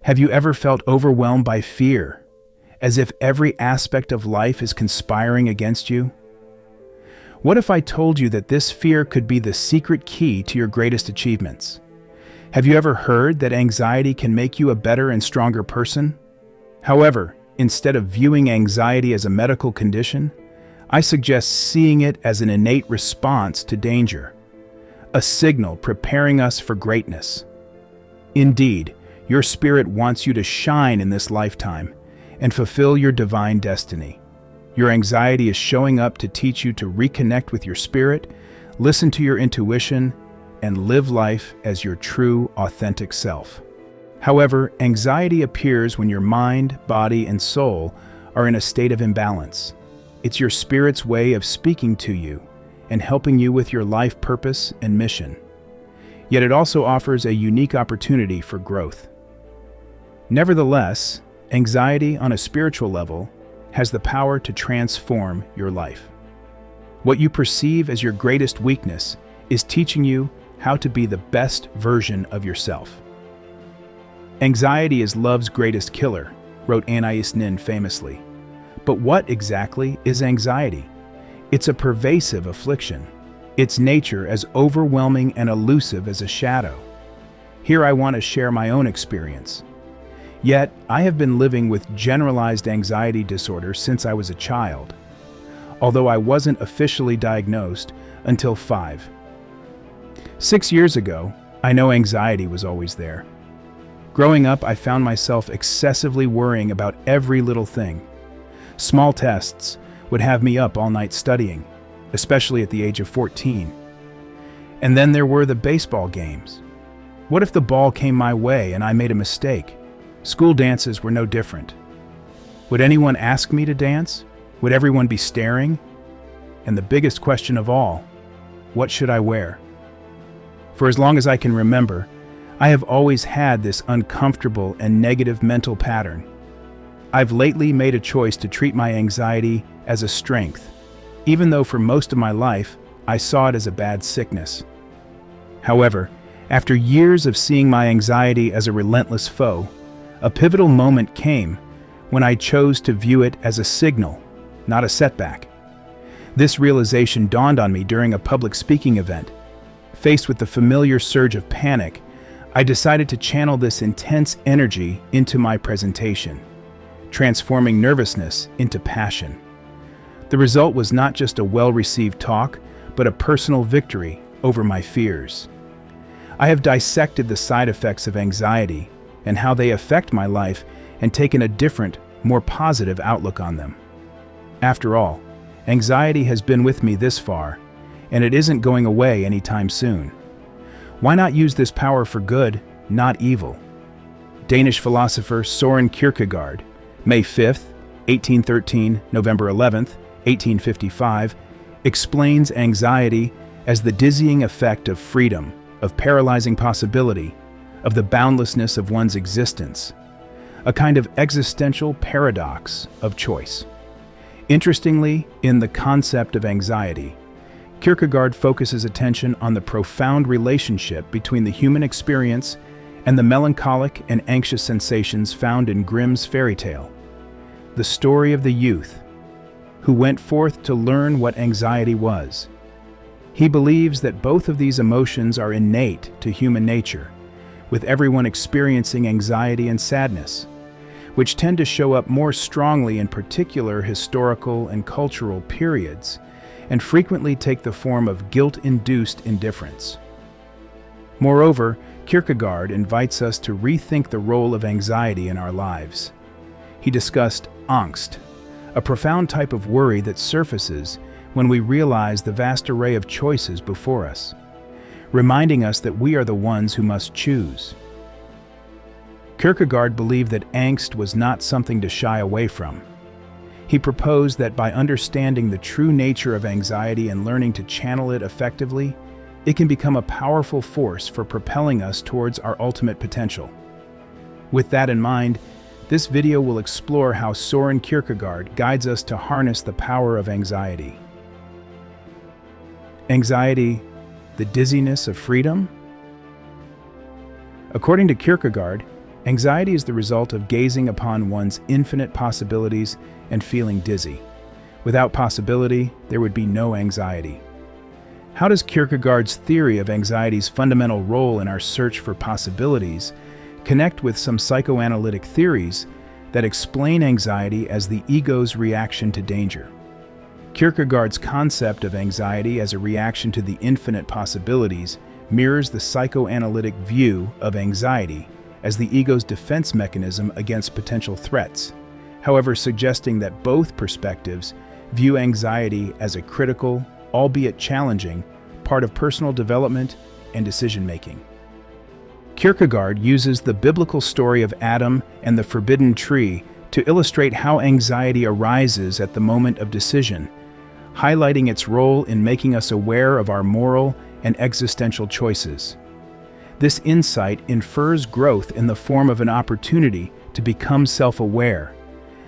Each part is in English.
Have you ever felt overwhelmed by fear, as if every aspect of life is conspiring against you? What if I told you that this fear could be the secret key to your greatest achievements? Have you ever heard that anxiety can make you a better and stronger person? However, instead of viewing anxiety as a medical condition, I suggest seeing it as an innate response to danger, a signal preparing us for greatness. Indeed, your spirit wants you to shine in this lifetime and fulfill your divine destiny. Your anxiety is showing up to teach you to reconnect with your spirit, listen to your intuition, and live life as your true, authentic self. However, anxiety appears when your mind, body, and soul are in a state of imbalance. It's your spirit's way of speaking to you and helping you with your life purpose and mission. Yet it also offers a unique opportunity for growth. Nevertheless, anxiety on a spiritual level has the power to transform your life. What you perceive as your greatest weakness is teaching you how to be the best version of yourself. Anxiety is love's greatest killer, wrote Anais Nin famously. But what exactly is anxiety? It's a pervasive affliction, its nature as overwhelming and elusive as a shadow. Here I want to share my own experience. Yet, I have been living with generalized anxiety disorder since I was a child, although I wasn't officially diagnosed until 5. 6 years ago, I know anxiety was always there. Growing up, I found myself excessively worrying about every little thing. Small tests would have me up all night studying, especially at the age of 14. And then there were the baseball games. What if the ball came my way and I made a mistake? School dances were no different. Would anyone ask me to dance? Would everyone be staring? And the biggest question of all, what should I wear? For as long as I can remember, I have always had this uncomfortable and negative mental pattern. I've lately made a choice to treat my anxiety as a strength, even though for most of my life, I saw it as a bad sickness. However, after years of seeing my anxiety as a relentless foe, a pivotal moment came when I chose to view it as a signal, not a setback. This realization dawned on me during a public speaking event. Faced with the familiar surge of panic, I decided to channel this intense energy into my presentation, transforming nervousness into passion. The result was not just a well-received talk, but a personal victory over my fears. I have dissected the side effects of anxiety and how they affect my life and taken a different, more positive outlook on them. After all, anxiety has been with me this far, and it isn't going away anytime soon. Why not use this power for good, not evil? Danish philosopher Søren Kierkegaard, May 5th, 1813, November 11th, 1855, explains anxiety as the dizzying effect of freedom, of paralyzing possibility, of the boundlessness of one's existence, a kind of existential paradox of choice. Interestingly, in the concept of anxiety, Kierkegaard focuses attention on the profound relationship between the human experience and the melancholic and anxious sensations found in Grimm's fairy tale, the story of the youth who went forth to learn what anxiety was. He believes that both of these emotions are innate to human nature, with everyone experiencing anxiety and sadness, which tend to show up more strongly in particular historical and cultural periods, and frequently take the form of guilt-induced indifference. Moreover, Kierkegaard invites us to rethink the role of anxiety in our lives. He discussed angst, a profound type of worry that surfaces when we realize the vast array of choices before us, reminding us that we are the ones who must choose. Kierkegaard believed that angst was not something to shy away from. He proposed that by understanding the true nature of anxiety and learning to channel it effectively, it can become a powerful force for propelling us towards our ultimate potential. With that in mind, this video will explore how Søren Kierkegaard guides us to harness the power of anxiety. Anxiety, the dizziness of freedom? According to Kierkegaard, Anxiety is the result of gazing upon one's infinite possibilities and feeling dizzy. Without possibility, there would be no anxiety. How does Kierkegaard's theory of anxiety's fundamental role in our search for possibilities connect with some psychoanalytic theories that explain anxiety as the ego's reaction to danger? Kierkegaard's concept of anxiety as a reaction to the infinite possibilities mirrors the psychoanalytic view of anxiety as the ego's defense mechanism against potential threats, however, suggesting that both perspectives view anxiety as a critical, albeit challenging, part of personal development and decision-making. Kierkegaard uses the biblical story of Adam and the forbidden tree to illustrate how anxiety arises at the moment of decision, highlighting its role in making us aware of our moral and existential choices. This insight infers growth in the form of an opportunity to become self-aware,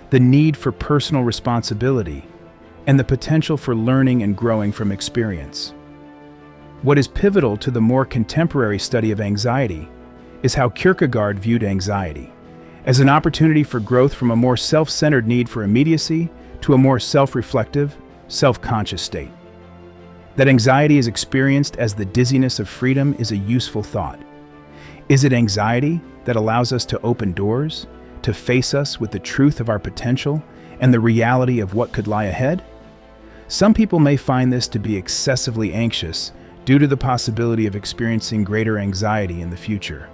the need for personal responsibility, and the potential for learning and growing from experience. What is pivotal to the more contemporary study of anxiety is how Kierkegaard viewed anxiety as an opportunity for growth from a more self-centered need for immediacy to a more self-reflective, self-conscious state. That anxiety is experienced as the dizziness of freedom is a useful thought. Is it anxiety that allows us to open doors, to face us with the truth of our potential and the reality of what could lie ahead? Some people may find this to be excessively anxious due to the possibility of experiencing greater anxiety in the future.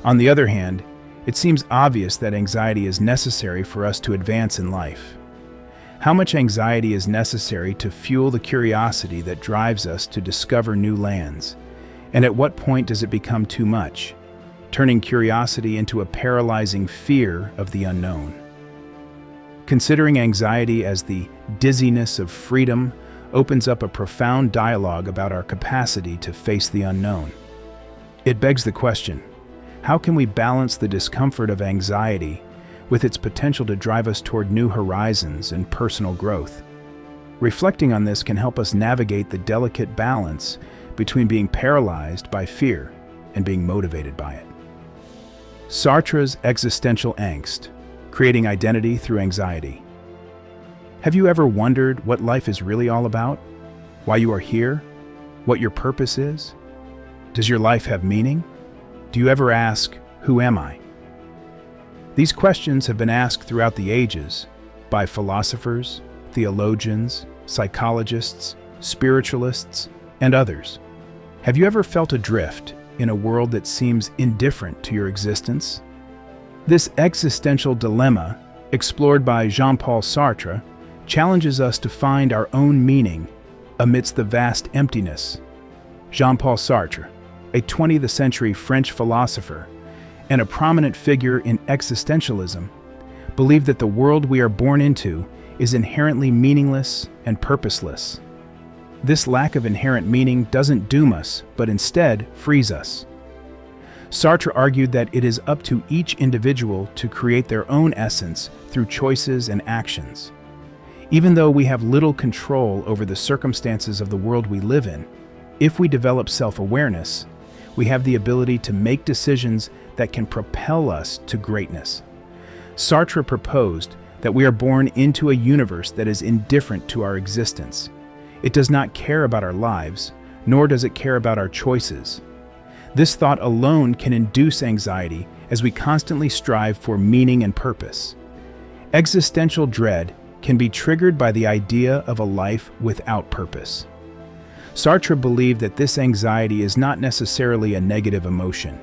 On the other hand, it seems obvious that anxiety is necessary for us to advance in life. How much anxiety is necessary to fuel the curiosity that drives us to discover new lands? And at what point does it become too much, turning curiosity into a paralyzing fear of the unknown? Considering anxiety as the dizziness of freedom opens up a profound dialogue about our capacity to face the unknown. It begs the question, how can we balance the discomfort of anxiety with its potential to drive us toward new horizons and personal growth? Reflecting on this can help us navigate the delicate balance between being paralyzed by fear and being motivated by it. Sartre's existential angst, creating identity through anxiety. Have you ever wondered what life is really all about? Why you are here? What your purpose is? Does your life have meaning? Do you ever ask, who am I? These questions have been asked throughout the ages by philosophers, theologians, psychologists, spiritualists, and others. Have you ever felt adrift in a world that seems indifferent to your existence? This existential dilemma, explored by Jean-Paul Sartre, challenges us to find our own meaning amidst the vast emptiness. Jean-Paul Sartre, a 20th century French philosopher and a prominent figure in existentialism, believed that the world we are born into is inherently meaningless and purposeless. This lack of inherent meaning doesn't doom us, but instead frees us. Sartre argued that it is up to each individual to create their own essence through choices and actions. Even though we have little control over the circumstances of the world we live in, if we develop self-awareness, we have the ability to make decisions that can propel us to greatness. Sartre proposed that we are born into a universe that is indifferent to our existence. It does not care about our lives, nor does it care about our choices. This thought alone can induce anxiety as we constantly strive for meaning and purpose. Existential dread can be triggered by the idea of a life without purpose. Sartre believed that this anxiety is not necessarily a negative emotion.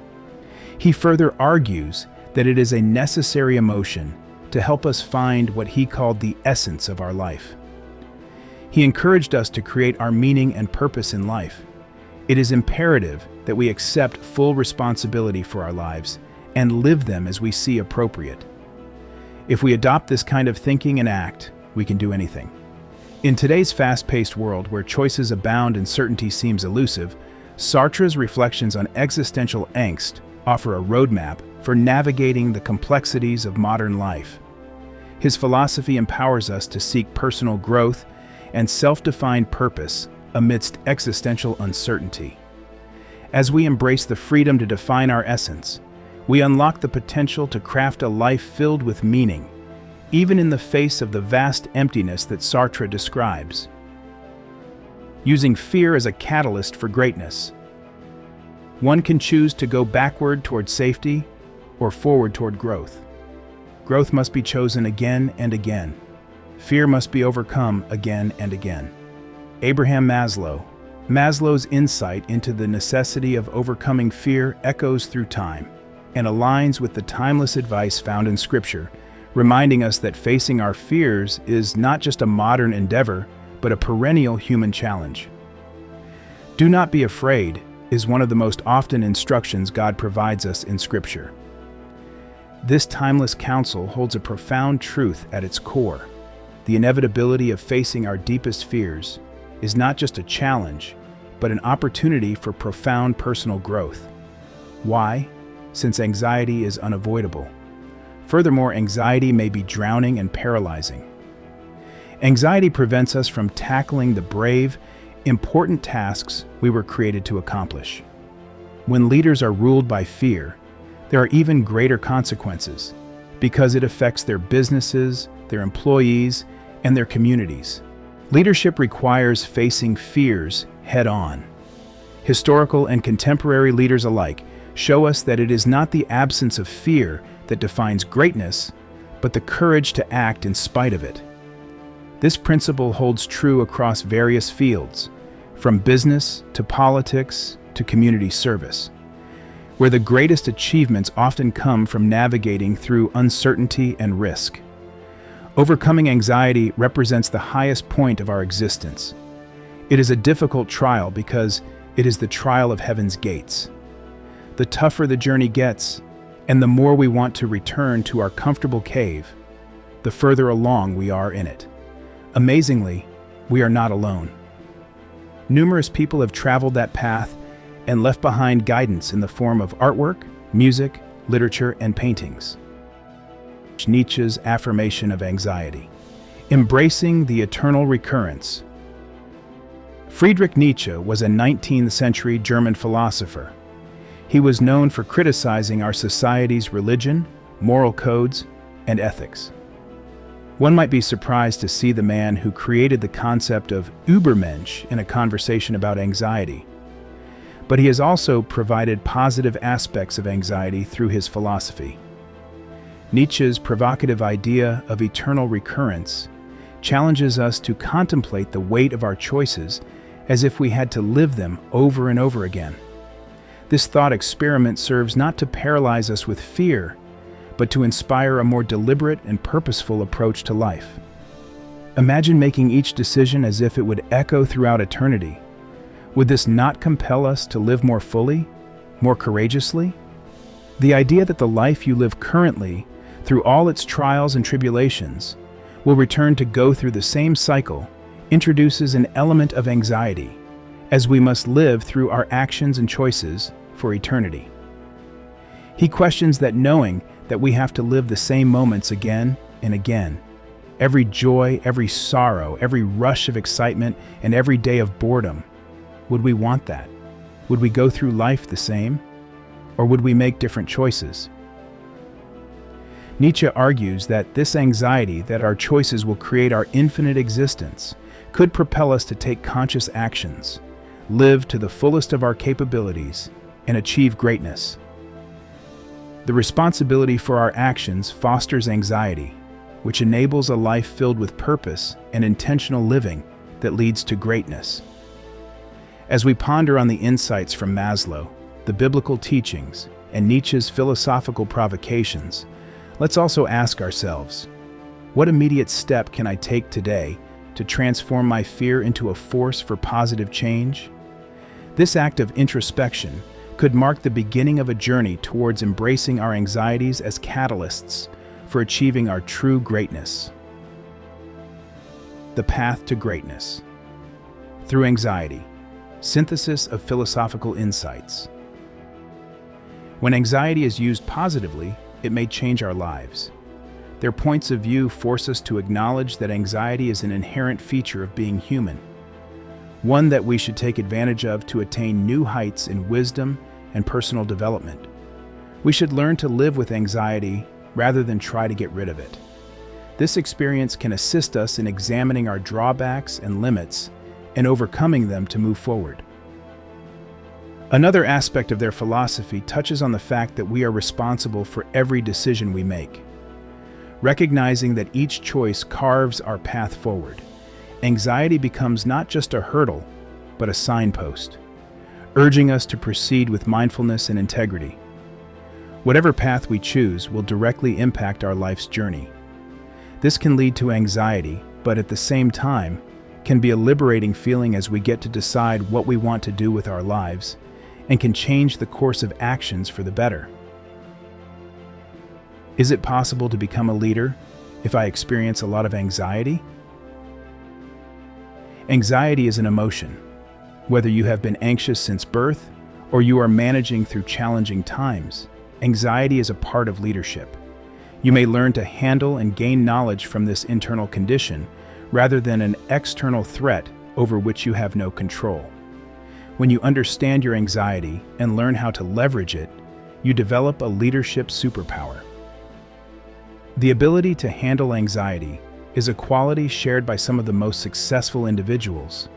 He further argues that it is a necessary emotion to help us find what he called the essence of our life. He encouraged us to create our meaning and purpose in life. It is imperative that we accept full responsibility for our lives and live them as we see appropriate. If we adopt this kind of thinking and act, we can do anything. In today's fast-paced world where choices abound and certainty seems elusive, Sartre's reflections on existential angst offer a roadmap for navigating the complexities of modern life. His philosophy empowers us to seek personal growth and self-defined purpose amidst existential uncertainty. As we embrace the freedom to define our essence, We unlock the potential to craft a life filled with meaning, even in the face of the vast emptiness that Sartre describes. Using fear as a catalyst for greatness. One can choose to go backward toward safety or forward toward growth. Growth must be chosen again and again. Fear must be overcome again and again. Abraham Maslow. Maslow's insight into the necessity of overcoming fear echoes through time and aligns with the timeless advice found in Scripture, reminding us that facing our fears is not just a modern endeavor, but a perennial human challenge. Do not be afraid is one of the most often instructions God provides us in Scripture. This timeless counsel holds a profound truth at its core. The inevitability of facing our deepest fears is not just a challenge, but an opportunity for profound personal growth. Why? Since anxiety is unavoidable. Furthermore, anxiety may be drowning and paralyzing. Anxiety prevents us from tackling the brave, important tasks we were created to accomplish. When leaders are ruled by fear, there are even greater consequences because it affects their businesses, their employees, and their communities. Leadership requires facing fears head-on. Historical and contemporary leaders alike show us that it is not the absence of fear that defines greatness, but the courage to act in spite of it. This principle holds true across various fields, from business to politics to community service, where the greatest achievements often come from navigating through uncertainty and risk. Overcoming anxiety represents the highest point of our existence. It is a difficult trial because it is the trial of heaven's gates. The tougher the journey gets, and the more we want to return to our comfortable cave, the further along we are in it. Amazingly, we are not alone. Numerous people have traveled that path and left behind guidance in the form of artwork, music, literature, and paintings. Nietzsche's affirmation of anxiety. Embracing the eternal recurrence. Friedrich Nietzsche was a 19th century German philosopher. He was known for criticizing our society's religion, moral codes, and ethics. One might be surprised to see the man who created the concept of Übermensch in a conversation about anxiety. But he has also provided positive aspects of anxiety through his philosophy. Nietzsche's provocative idea of eternal recurrence challenges us to contemplate the weight of our choices as if we had to live them over and over again. This thought experiment serves not to paralyze us with fear, but to inspire a more deliberate and purposeful approach to life. Imagine making each decision as if it would echo throughout eternity. Would this not compel us to live more fully, more courageously? The idea that the life you live currently, through all its trials and tribulations, will return to go through the same cycle introduces an element of anxiety, as we must live through our actions and choices for eternity. He questions that knowing that we have to live the same moments again and again. Every joy, every sorrow, every rush of excitement, and every day of boredom. Would we want that? Would we go through life the same? Or would we make different choices? Nietzsche argues that this anxiety that our choices will create our infinite existence could propel us to take conscious actions, live to the fullest of our capabilities, and achieve greatness. The responsibility for our actions fosters anxiety, which enables a life filled with purpose and intentional living that leads to greatness. As we ponder on the insights from Maslow, the biblical teachings, and Nietzsche's philosophical provocations, let's also ask ourselves, what immediate step can I take today to transform my fear into a force for positive change? This act of introspection could mark the beginning of a journey towards embracing our anxieties as catalysts for achieving our true greatness. The path to greatness. Through anxiety. Synthesis of philosophical insights. When anxiety is used positively, it may change our lives. Their points of view force us to acknowledge that anxiety is an inherent feature of being human, one that we should take advantage of to attain new heights in wisdom and personal development. We should learn to live with anxiety rather than try to get rid of it. This experience can assist us in examining our drawbacks and limits and overcoming them to move forward. Another aspect of their philosophy touches on the fact that we are responsible for every decision we make. Recognizing that each choice carves our path forward, anxiety becomes not just a hurdle, but a signpost, urging us to proceed with mindfulness and integrity. Whatever path we choose will directly impact our life's journey. This can lead to anxiety, but at the same time, can be a liberating feeling as we get to decide what we want to do with our lives and can change the course of actions for the better. Is it possible to become a leader if I experience a lot of anxiety? Anxiety is an emotion. Whether you have been anxious since birth or you are managing through challenging times, anxiety is a part of leadership. You may learn to handle and gain knowledge from this internal condition rather than an external threat over which you have no control. When you understand your anxiety and learn how to leverage it, you develop a leadership superpower. The ability to handle anxiety is a quality shared by some of the most successful individuals.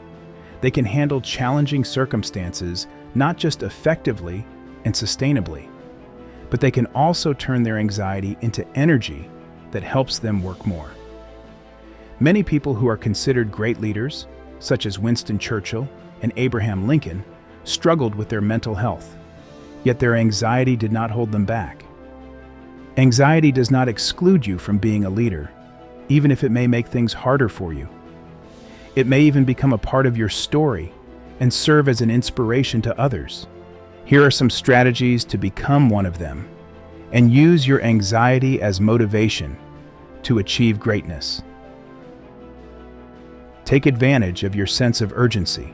They can handle challenging circumstances not just effectively and sustainably, but they can also turn their anxiety into energy that helps them work more. Many people who are considered great leaders, such as Winston Churchill and Abraham Lincoln, struggled with their mental health, yet their anxiety did not hold them back. Anxiety does not exclude you from being a leader, even if it may make things harder for you. It may even become a part of your story and serve as an inspiration to others. Here are some strategies to become one of them, and use your anxiety as motivation to achieve greatness. Take advantage of your sense of urgency.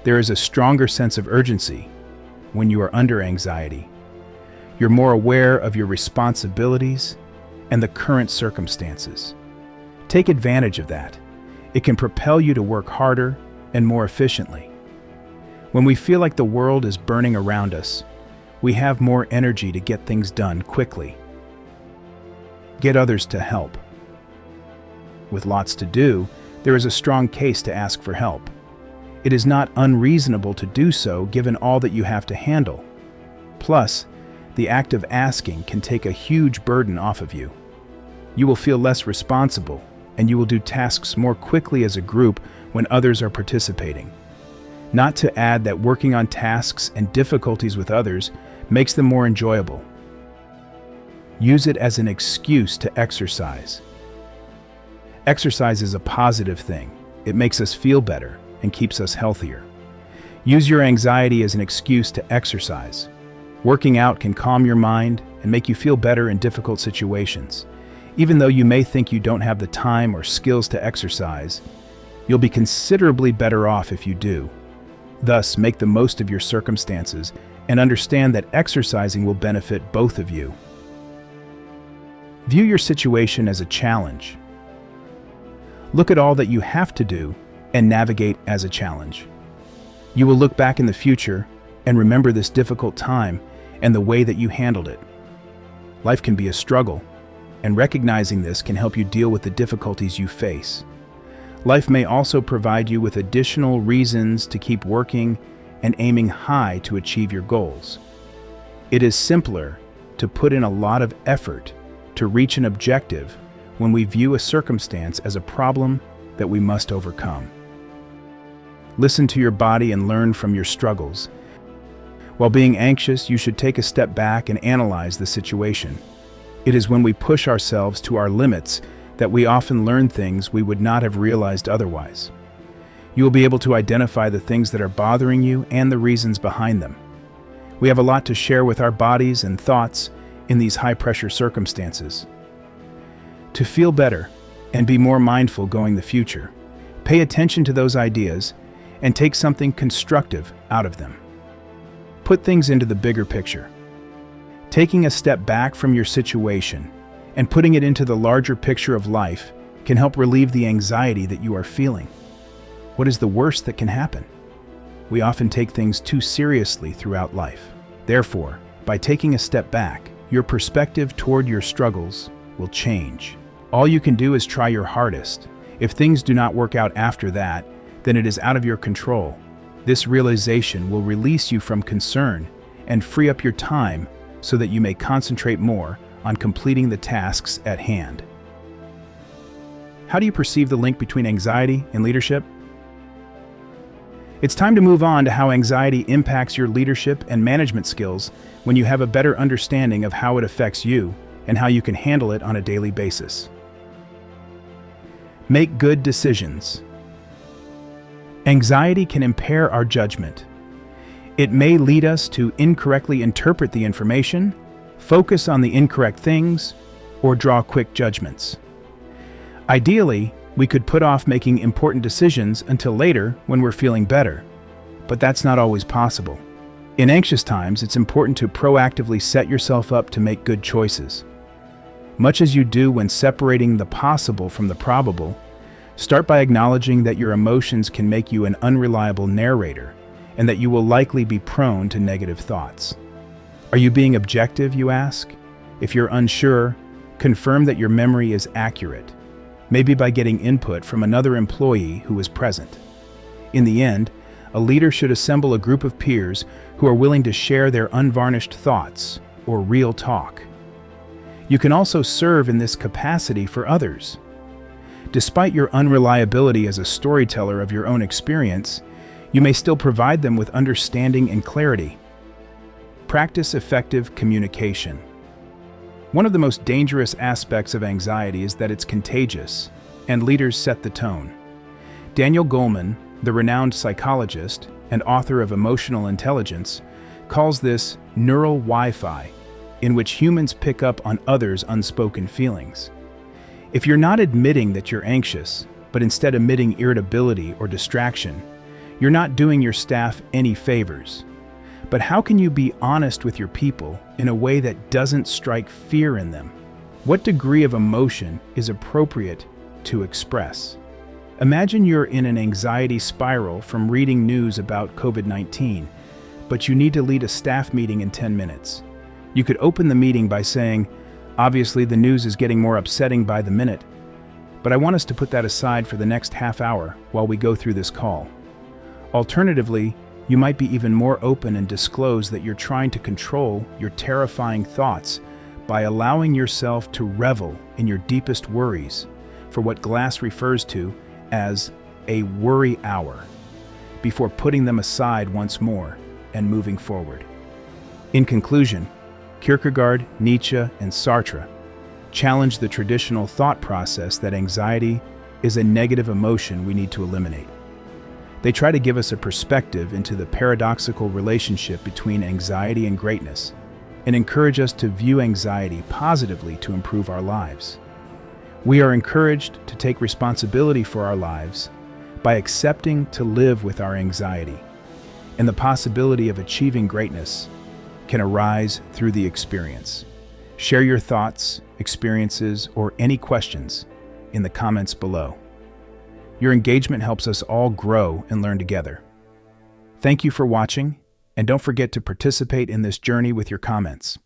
There is a stronger sense of urgency when you are under anxiety. You're more aware of your responsibilities and the current circumstances. Take advantage of that. It can propel you to work harder and more efficiently. When we feel like the world is burning around us, we have more energy to get things done quickly. Get others to help. With lots to do, there is a strong case to ask for help. It is not unreasonable to do so given all that you have to handle. Plus, the act of asking can take a huge burden off of you. You will feel less responsible, and you will do tasks more quickly as a group when others are participating. Not to add that working on tasks and difficulties with others makes them more enjoyable. Use it as an excuse to exercise. Exercise is a positive thing. It makes us feel better and keeps us healthier. Use your anxiety as an excuse to exercise. Working out can calm your mind and make you feel better in difficult situations. Even though you may think you don't have the time or skills to exercise, you'll be considerably better off if you do. Thus, make the most of your circumstances and understand that exercising will benefit both of you. View your situation as a challenge. Look at all that you have to do and navigate as a challenge. You will look back in the future and remember this difficult time and the way that you handled it. Life can be a struggle, and recognizing this can help you deal with the difficulties you face. Life may also provide you with additional reasons to keep working and aiming high to achieve your goals. It is simpler to put in a lot of effort to reach an objective when we view a circumstance as a problem that we must overcome. Listen to your body and learn from your struggles. While being anxious, you should take a step back and analyze the situation. It is when we push ourselves to our limits that we often learn things we would not have realized otherwise. You will be able to identify the things that are bothering you and the reasons behind them. We have a lot to share with our bodies and thoughts in these high-pressure circumstances. To feel better and be more mindful going the future, pay attention to those ideas and take something constructive out of them. Put things into the bigger picture. Taking a step back from your situation and putting it into the larger picture of life can help relieve the anxiety that you are feeling. What is the worst that can happen? We often take things too seriously throughout life. Therefore, By taking a step back, your perspective toward your struggles will change. All you can do is try your hardest. If things do not work out after that, then it is out of your control. This realization will release you from concern and free up your time so that you may concentrate more on completing the tasks at hand. How do you perceive the link between anxiety and leadership? It's time to move on to how anxiety impacts your leadership and management skills when you have a better understanding of how it affects you and how you can handle it on a daily basis. Make good decisions. Anxiety can impair our judgment. It may lead us to incorrectly interpret the information, focus on the incorrect things, or draw quick judgments. Ideally, we could put off making important decisions until later when we're feeling better, but that's not always possible. In anxious times, it's important to proactively set yourself up to make good choices. Much as you do when separating the possible from the probable, start by acknowledging that your emotions can make you an unreliable narrator and that you will likely be prone to negative thoughts. Are you being objective, you ask? If you're unsure, confirm that your memory is accurate, maybe by getting input from another employee who is present. In the end, a leader should assemble a group of peers who are willing to share their unvarnished thoughts or real talk. You can also serve in this capacity for others. Despite your unreliability as a storyteller of your own experience, you may still provide them with understanding and clarity. Practice effective communication. One of the most dangerous aspects of anxiety is that it's contagious, and leaders set the tone. Daniel Goleman, the renowned psychologist and author of Emotional Intelligence, calls this neural Wi-Fi, in which humans pick up on others' unspoken feelings. If you're not admitting that you're anxious, but instead admitting irritability or distraction, you're not doing your staff any favors. But how can you be honest with your people in a way that doesn't strike fear in them? What degree of emotion is appropriate to express? Imagine you're in an anxiety spiral from reading news about COVID-19, but you need to lead a staff meeting in 10 minutes. You could open the meeting by saying, "Obviously the news is getting more upsetting by the minute, but I want us to put that aside for the next half hour while we go through this call." Alternatively, you might be even more open and disclose that you're trying to control your terrifying thoughts by allowing yourself to revel in your deepest worries, for what Glass refers to as a worry hour, before putting them aside once more and moving forward. In conclusion, Kierkegaard, Nietzsche, and Sartre challenge the traditional thought process that anxiety is a negative emotion we need to eliminate. They try to give us a perspective into the paradoxical relationship between anxiety and greatness, and encourage us to view anxiety positively to improve our lives. We are encouraged to take responsibility for our lives by accepting to live with our anxiety, and the possibility of achieving greatness can arise through the experience. Share your thoughts, experiences, or any questions in the comments below. Your engagement helps us all grow and learn together. Thank you for watching, and don't forget to participate in this journey with your comments.